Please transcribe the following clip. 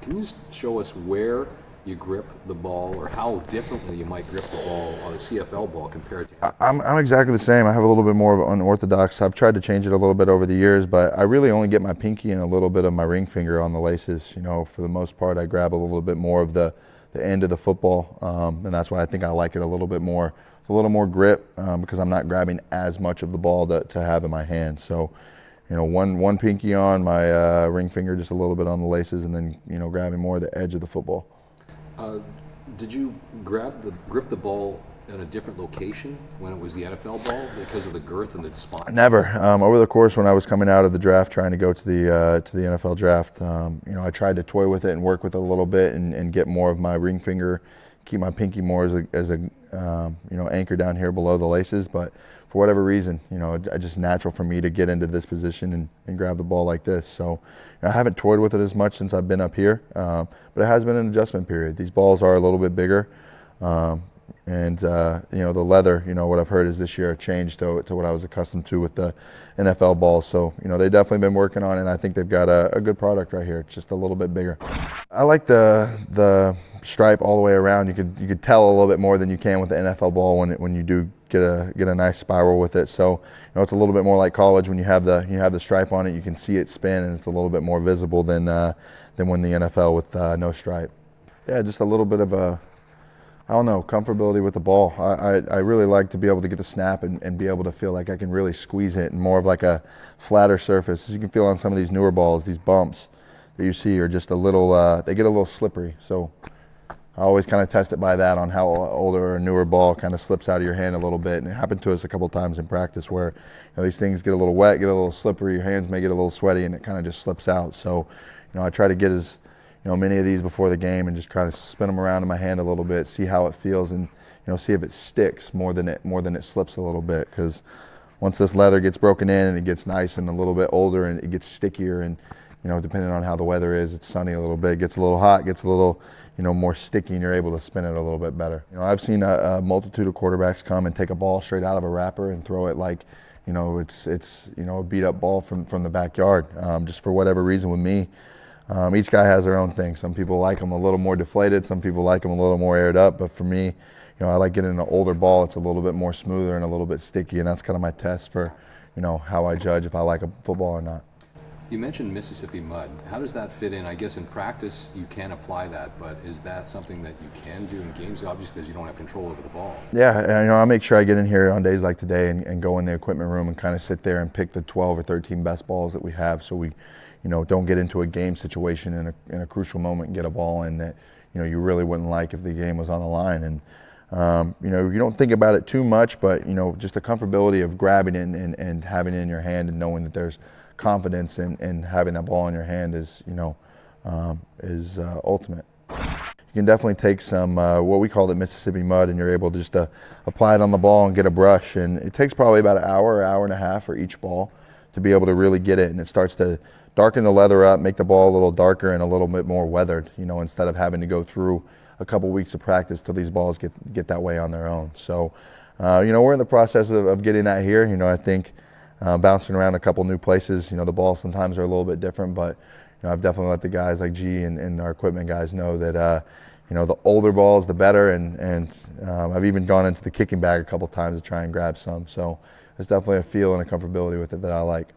Can you just show us where you grip the ball, or how differently you might grip the ball on a CFL ball compared to? I'm exactly the same. I have a little bit more of an unorthodox. I've tried to change it a little bit over the years, but I really only get my pinky and a little bit of my ring finger on the laces. You know, for the most part, I grab a little bit more of the end of the football, and that's why I think I like it a little bit more. It's a little more grip because I'm not grabbing as much of the ball to have in my hand. So, you know, one pinky on my ring finger, just a little bit on the laces, and then, you know, grabbing more of the edge of the football. Did you grip the ball in a different location when it was the NFL ball because of the girth and the spine? Never. Over the course when I was coming out of the draft, trying to go to the NFL draft, you know, I tried to toy with it and work with it a little bit and get more of my ring finger, keep my pinky more as a you know, anchor down here below the laces. But for whatever reason, you know, it's just natural for me to get into this position and grab the ball like this. So, you know, I haven't toyed with it as much since I've been up here, but it has been an adjustment period. These balls are a little bit bigger. And you know, the leather, you know, what I've heard is this year a change to what I was accustomed to with the NFL balls. So, you know, they've definitely been working on it, and I think they've got a good product right here. It's just a little bit bigger. I like the stripe all the way around. You could tell a little bit more than you can with the NFL ball when you do get a nice spiral with it. So, you know, it's a little bit more like college when you have the stripe on it. You can see it spin, and it's a little bit more visible than when the NFL with no stripe. Yeah, just a little bit of I don't know, comfortability with the ball. I really like to be able to get the snap and be able to feel like I can really squeeze it and more of like a flatter surface. As you can feel on some of these newer balls, these bumps that you see are just a little, they get a little slippery. So I always kind of test it by that on how older or newer ball kind of slips out of your hand a little bit. And it happened to us a couple times in practice where, you know, these things get a little wet, get a little slippery, your hands may get a little sweaty, and it kind of just slips out. So, you know, I try to get many of these before the game and just try to spin them around in my hand a little bit, see how it feels, and, you know, see if it sticks more than it slips a little bit. Because once this leather gets broken in and it gets nice and a little bit older and it gets stickier, and, you know, depending on how the weather is, it's sunny a little bit, it gets a little hot, gets a little, you know, more sticky, and you're able to spin it a little bit better. You know, I've seen a multitude of quarterbacks come and take a ball straight out of a wrapper and throw it like, you know, it's you know, a beat up ball from the backyard. Just for whatever reason with me. Each guy has their own thing. Some people like them a little more deflated. Some people like them a little more aired up. But for me, you know, I like getting an older ball. It's a little bit more smoother and a little bit sticky, and that's kind of my test for, you know, how I judge if I like a football or not. You mentioned Mississippi mud. How does that fit in? I guess in practice you can apply that, but is that something that you can do in games? Obviously, because you don't have control over the ball. Yeah, you know, I make sure I get in here on days like today and go in the equipment room and kind of sit there and pick the 12 or 13 best balls that we have, so we, you know, don't get into a game situation in a crucial moment and get a ball in that, you know, you really wouldn't like if the game was on the line. And you know, you don't think about it too much, but, you know, just the comfortability of grabbing it and having it in your hand and knowing that there's confidence in having that ball in your hand is, you know, is ultimate. You can definitely take some what we call the Mississippi mud, and you're able to just apply it on the ball and get a brush. And it takes probably about an hour and a half for each ball to be able to really get it, and it starts to darken the leather up, make the ball a little darker and a little bit more weathered, you know, instead of having to go through a couple weeks of practice till these balls get that way on their own. So, you know, we're in the process of getting that here. You know, I think bouncing around a couple new places, you know, the balls sometimes are a little bit different, but, you know, I've definitely let the guys like G and our equipment guys know that, you know, the older balls, the better, and I've even gone into the kicking bag a couple times to try and grab some. So there's definitely a feel and a comfortability with it that I like.